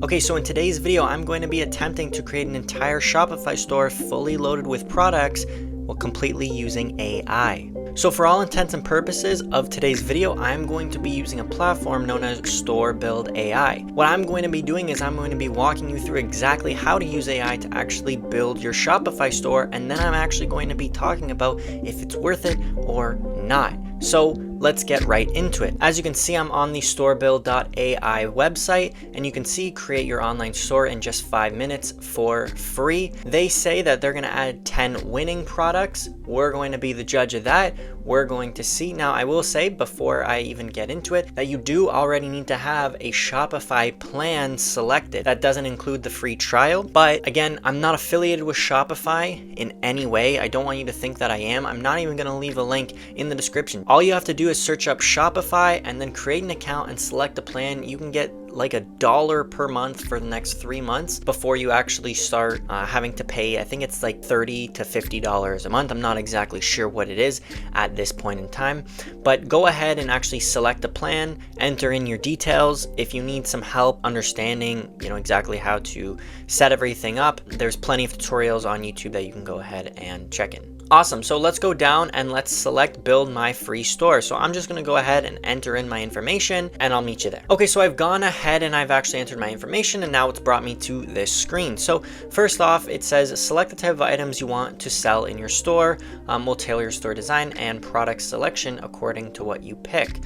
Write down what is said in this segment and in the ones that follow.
Okay, so in today's video, I'm going to be attempting to create an entire Shopify store fully loaded with products while completely using AI. So for all intents and purposes of today's video, I'm going to be using a platform known as Store Build AI. What I'm going to be doing is I'm going to be walking you through exactly how to use AI to actually build your Shopify store, and then I'm actually going to be talking about if it's worth it or not. So let's get right into it. As you can see, I'm on the storebuild.ai website, and you can see create your online store in just 5 minutes for free. They say that they're going to add 10 winning products. We're going to be the judge of that. We're going to see. Now, I will say before I even get into it that you do already need to have a Shopify plan selected. That doesn't include the free trial, but again, I'm not affiliated with Shopify in any way. I don't want you to think that I am. I'm not even going to leave a link in the description. All you have to do is search up Shopify and then create an account and select a plan. You can get like $1 per month for the next 3 months before you actually start having to pay. I think it's like $30 to $50 a month. I'm not exactly sure what it is at this point in time, but go ahead and actually select a plan, enter in your details. If you need some help understanding, exactly how to set everything up, there's plenty of tutorials on YouTube that you can go ahead and check in. Awesome, so let's go down and let's select build my free store. So I'm just gonna go ahead and enter in my information and I'll meet you there. Okay, so I've gone ahead and I've actually entered my information, and now it's brought me to this screen. So first off, it says select the type of items you want to sell in your store. We'll tailor your store design and product selection according to what you pick.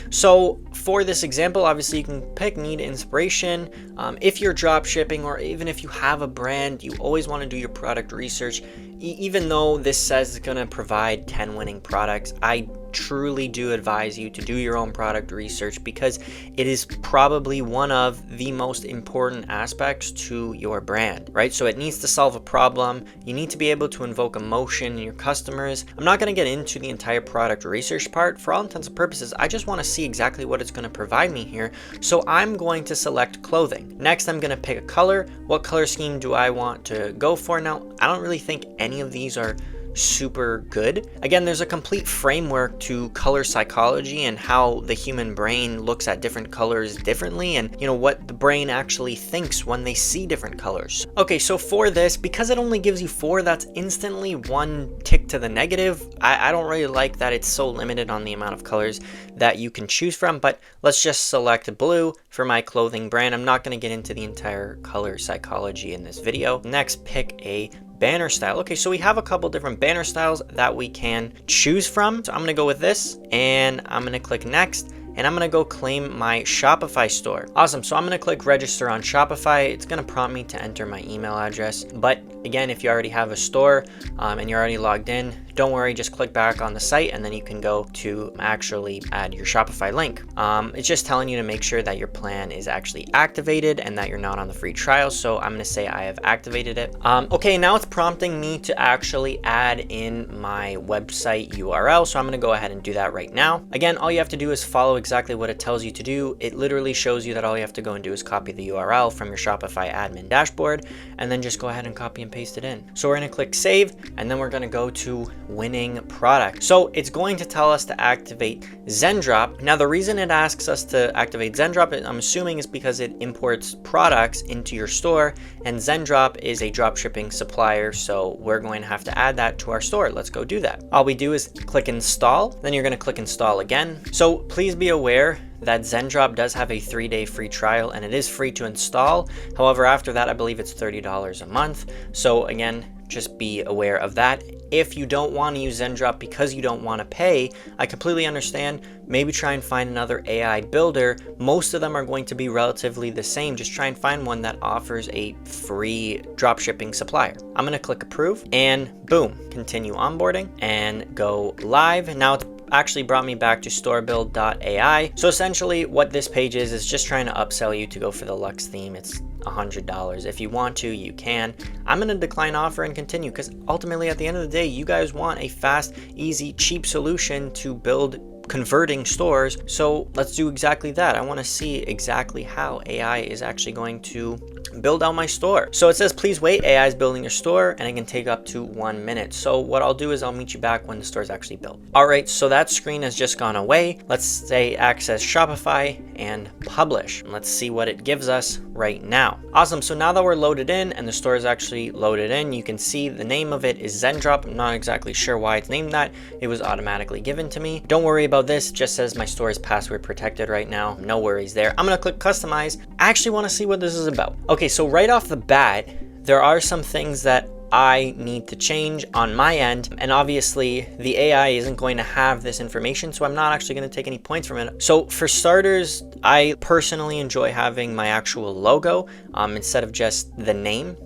So for this example, obviously you can pick need inspiration. If you're drop shipping, or even if you have a brand, you always want to do your product research. Even though this says it's going to provide 10 winning products, I truly do advise you to do your own product research, because it is probably one of the most important aspects to your brand, right? So it needs to solve a problem. You need to be able to invoke emotion in your customers. I'm not going to get into the entire product research part. For all intents and purposes, I just want to see exactly what it's going to provide me here. So I'm going to select clothing. Next, I'm going to pick a color. What color scheme do I want to go for? Now, I don't really think any of these are super good. Again, there's a complete framework to color psychology and how the human brain looks at different colors differently, and what the brain actually thinks when they see different colors. Okay, so for this, because it only gives you 4, that's instantly 1 tick to the negative. I don't really like that it's so limited on the amount of colors that you can choose from, but let's just select blue for my clothing brand. I'm not going to get into the entire color psychology in this video. Next, pick a banner style. Okay, so we have a couple different banner styles that we can choose from. So I'm gonna go with this, and I'm gonna click next, and I'm gonna go claim my Shopify store. Awesome, so I'm gonna click register on Shopify. It's gonna prompt me to enter my email address, but again, if you already have a store and you're already logged in, don't worry, just click back on the site and then you can go to actually add your Shopify link. It's just telling you to make sure that your plan is actually activated and that you're not on the free trial. So I'm gonna say I have activated it. Okay, now it's prompting me to actually add in my website URL. So I'm gonna go ahead and do that right now. Again, all you have to do is follow exactly what it tells you to do. It literally shows you that all you have to go and do is copy the URL from your Shopify admin dashboard, and then just go ahead and copy and paste it in. So we're gonna click save, and then we're gonna go to winning product. So it's going to tell us to activate Zendrop. Now, the reason it asks us to activate Zendrop, I'm assuming, is because it imports products into your store, and Zendrop is a drop shipping supplier. So we're going to have to add that to our store. Let's go do that. All we do is click install, then you're going to click install again. So please be aware that Zendrop does have a 3-day free trial, and it is free to install. However, after that, I believe it's $30 a month. So again, just be aware of that. If you don't want to use Zendrop because you don't want to pay, I completely understand. Maybe try and find another AI builder. Most of them are going to be relatively the same. Just try and find one that offers a free dropshipping supplier. I'm going to click approve, and boom, continue onboarding and go live. Now it's actually brought me back to storebuild.ai. So essentially what this page is just trying to upsell you to go for the Luxe theme. It's $100. If you want to, you can. I'm going to decline offer and continue, because ultimately at the end of the day, you guys want a fast, easy, cheap solution to build converting stores. So let's do exactly that. I want to see exactly how AI is actually going to build out my store. So it says, please wait, AI is building your store and it can take up to 1 minute. So what I'll do is I'll meet you back when the store is actually built. All right, so that screen has just gone away. Let's say access Shopify and publish. And let's see what it gives us right now. Awesome, so now that we're loaded in and the store is actually loaded in, you can see the name of it is Zendrop. I'm not exactly sure why it's named that. It was automatically given to me. Don't worry about this, it just says my store is password protected right now. No worries there. I'm gonna click customize. I actually wanna see what this is about. Okay, so right off the bat, there are some things that I need to change on my end, and obviously the AI isn't going to have this information, so I'm not actually going to take any points from it. So for starters, I personally enjoy having my actual logo instead of just the name.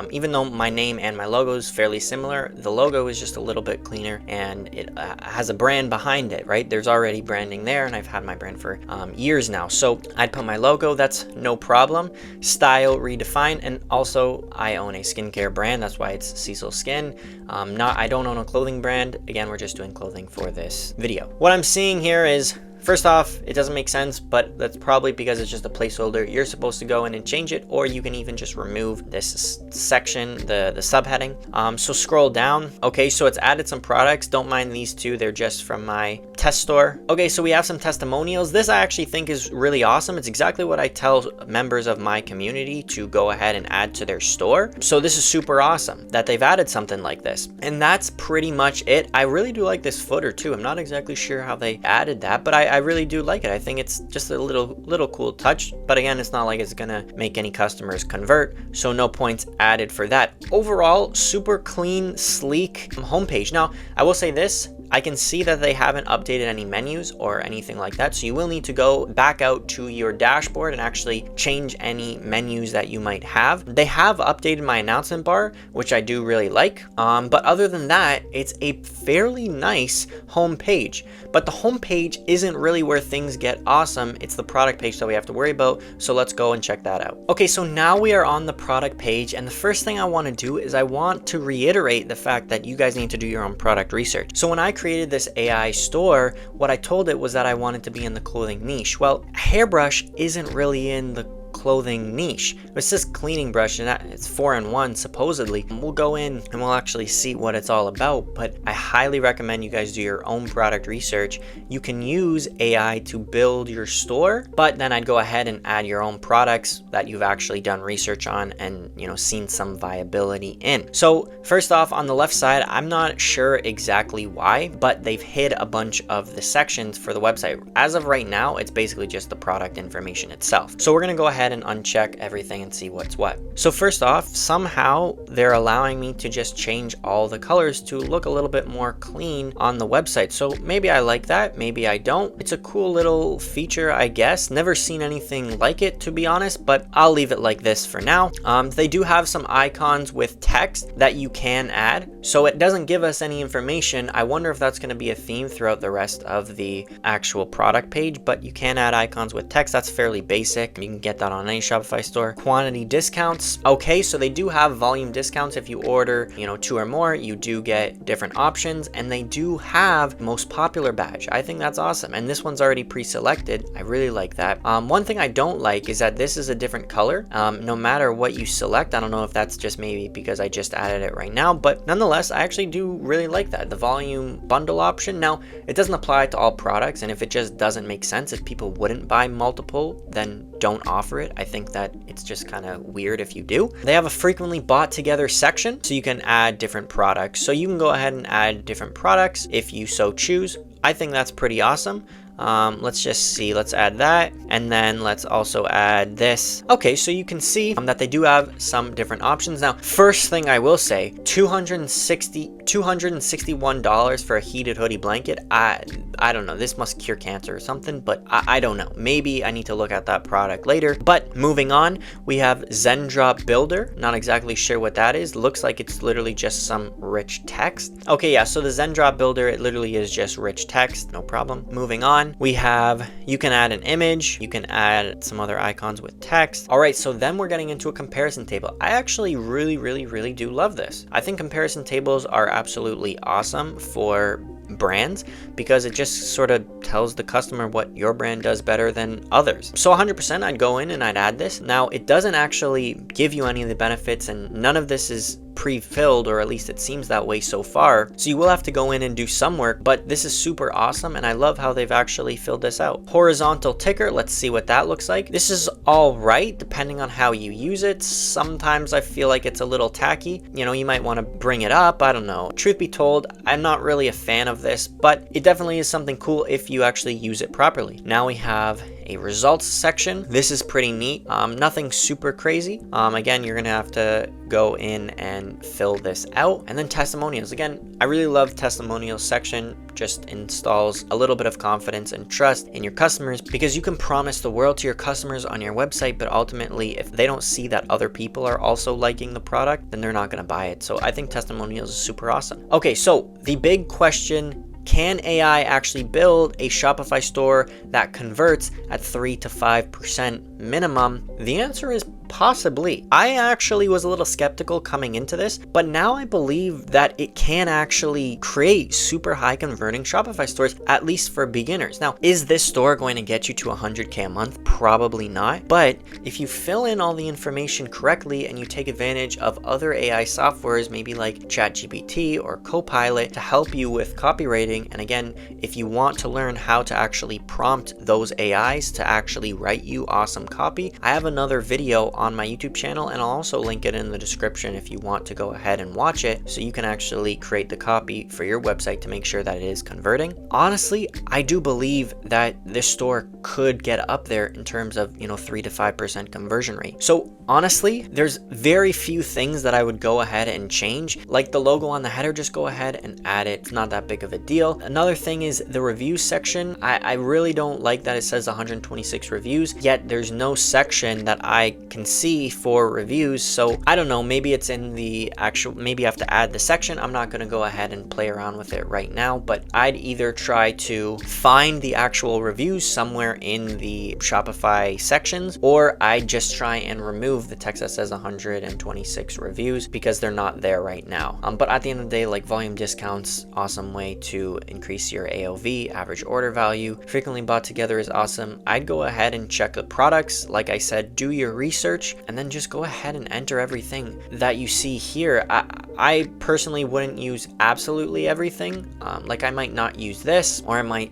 Even though my name and my logo is fairly similar, the logo is just a little bit cleaner and it has a brand behind it, right? There's already branding there and I've had my brand for years now. So I'd put my logo, that's no problem. Style, redefine, and also I own a skincare brand. That's why it's Cecil Skin. I don't own a clothing brand. Again, we're just doing clothing for this video. What I'm seeing here is, first off, it doesn't make sense, but that's probably because it's just a placeholder. You're supposed to go in and change it, or you can even just remove this section, the subheading. So scroll down. Okay, so it's added some products. Don't mind these two. They're just from my test store. Okay, so we have some testimonials. This I actually think is really awesome. It's exactly what I tell members of my community to go ahead and add to their store. So this is super awesome that they've added something like this. And that's pretty much it. I really do like this footer too. I'm not exactly sure how they added that, but I really do like it. I think it's just a little cool touch, but again, it's not like it's gonna make any customers convert, so no points added for that. Overall, super clean, sleek homepage. Now, I will say this, I can see that they haven't updated any menus or anything like that, so you will need to go back out to your dashboard and actually change any menus that you might have. They have updated my announcement bar, which I do really like, but other than that, it's a fairly nice homepage. But the homepage isn't really where things get awesome. It's the product page that we have to worry about, so let's go and check that out. Okay, so now we are on the product page, and the first thing I want to do is I want to reiterate the fact that you guys need to do your own product research. So when I created this AI store, what I told it was that I wanted to be in the clothing niche. Well, hairbrush isn't really in the clothing niche. It says cleaning brush and it's 4-in-1 supposedly. We'll go in and we'll actually see what it's all about, but I highly recommend you guys do your own product research. You can use AI to build your store, but then I'd go ahead and add your own products that you've actually done research on and seen some viability in. So first off, on the left side, I'm not sure exactly why, but they've hid a bunch of the sections for the website. As of right now, it's basically just the product information itself. So we're gonna go ahead and uncheck everything and see what's what. So first off, somehow they're allowing me to just change all the colors to look a little bit more clean on the website. So maybe I like that, maybe I don't. It's a cool little feature, I guess. Never seen anything like it, to be honest, but I'll leave it like this for now. They do have some icons with text that you can add, so it doesn't give us any information. I wonder if that's going to be a theme throughout the rest of the actual product page, but you can add icons with text. That's fairly basic. You can get that on any Shopify store. Quantity discounts. Okay, so they do have volume discounts. If you order, 2 or more, you do get different options, and they do have most popular badge. I think that's awesome, and this one's already pre-selected. I really like that. One thing I don't like is that this is a different color no matter what you select. I don't know if that's just maybe because I just added it right now, but nonetheless, I actually do really like that. The volume bundle option. Now, it doesn't apply to all products, and if it just doesn't make sense, if people wouldn't buy multiple, then don't offer it. I think that it's just kind of weird if you do. They have a frequently bought together section, so you can add different products. So you can go ahead and add different products if you so choose. I think that's pretty awesome. Let's just see, let's add that, and then let's also add this. Okay, so you can see that they do have some different options. Now, first thing I will say, $261 for a heated hoodie blanket. I don't know, this must cure cancer or something, but I don't know. Maybe I need to look at that product later. But moving on, we have Zendrop Builder. Not exactly sure what that is. Looks like it's literally just some rich text. Okay, yeah, so the Zendrop Builder, it literally is just rich text, no problem. Moving on, we have, you can add an image, you can add some other icons with text. All right, so then we're getting into a comparison table. I actually really do love this. I think comparison tables are absolutely awesome for brands, because it just sort of tells the customer what your brand does better than others. So 100% I'd go in and I'd add this. Now, it doesn't actually give you any of the benefits, and none of this is pre-filled, or at least it seems that way so far. So you will have to go in and do some work, but this is super awesome, and I love how they've actually filled this out. Horizontal ticker, let's see what that looks like. This is all right, depending on how you use it. Sometimes I feel like it's a little tacky. You know, you might want to bring it up. I don't know. Truth be told, I'm not really a fan of this, but it definitely is something cool if you actually use it properly. Now we have a results section. This is pretty neat. Nothing super crazy. Again, you're gonna have to go in and fill this out. And then testimonials. Again, I really love testimonials section. Just installs a little bit of confidence and trust in your customers, because you can promise the world to your customers on your website, but ultimately if they don't see that other people are also liking the product, then they're not gonna buy it. So I think testimonials is super awesome. Okay, so the big question: can AI actually build a Shopify store that converts at 3 to 5% minimum? The answer is possibly. I actually was a little skeptical coming into this, but now I believe that it can actually create super high converting Shopify stores, at least for beginners. Now, is this store going to get you to 100K a month? Probably not. But if you fill in all the information correctly and you take advantage of other AI softwares, maybe like ChatGPT or Copilot, to help you with copywriting, and again, if you want to learn how to actually prompt those AIs to actually write you awesome copy, I have another video on my YouTube channel, and I'll also link it in the description if you want to go ahead and watch it, so you can actually create the copy for your website to make sure that it is converting. Honestly, I do believe that this store could get up there in terms of, 3 to 5% conversion rate. So honestly, there's very few things that I would go ahead and change. Like the logo on the header, just go ahead and add it. It's not that big of a deal. Another thing is the reviews section. I really don't like that it says 126 reviews, yet there's no section that I can see for reviews. So I don't know, maybe it's in the actual, maybe I have to add the section. I'm not going to go ahead and play around with it right now, but I'd either try to find the actual reviews somewhere in the Shopify sections, or I'd just try and remove the text that says 126 reviews, because they're not there right now. But at the end of the day, like volume discounts, awesome way to increase your AOV, average order value. Frequently bought together is awesome. I'd go ahead and check the products. Like I said, do your research, and then just go ahead and enter everything that you see here. I personally wouldn't use absolutely everything. Like I might not use this, or I might,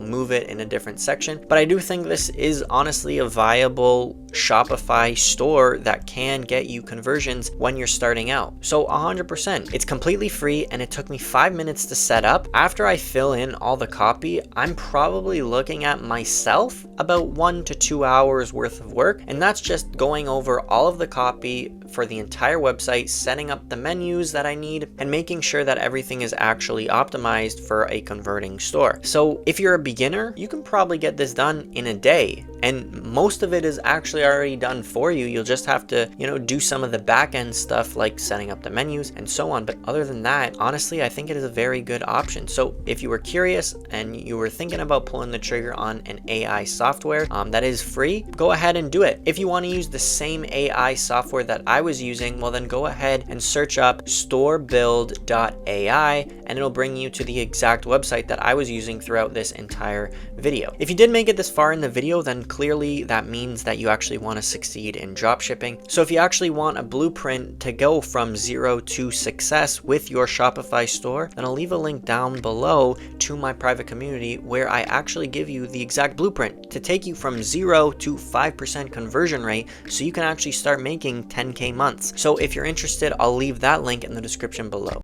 move it in a different section. But I do think this is honestly a viable Shopify store that can get you conversions when you're starting out. So 100%. It's completely free, and it took me 5 minutes to set up. After I fill in all the copy, I'm probably looking at myself about 1 to 2 hours worth of work, and that's just going over all of the copy for the entire website, setting up the menus that I need, and making sure that everything is actually optimized for a converting store. So if you're a beginner, you can probably get this done in a day, and most of it is actually already done for you. You'll just have to, do some of the back end stuff like setting up the menus and so on. But other than that, honestly, I think it is a very good option. So if you were curious and you were thinking about pulling the trigger on an AI software that is free, go ahead and do it. If you want to use the same AI software that I was using, well then go ahead and search up storebuild.ai, and it'll bring you to the exact website that I was using throughout this entire video. If you did make it this far in the video, then clearly that means that you actually want to succeed in dropshipping. So if you actually want a blueprint to go from 0 to success with your Shopify store, then I'll leave a link down below to my private community where I actually give you the exact blueprint to take you from 0 to 5% conversion rate, so you can actually start making 10K months. So if you're interested, I'll leave that link in the description below.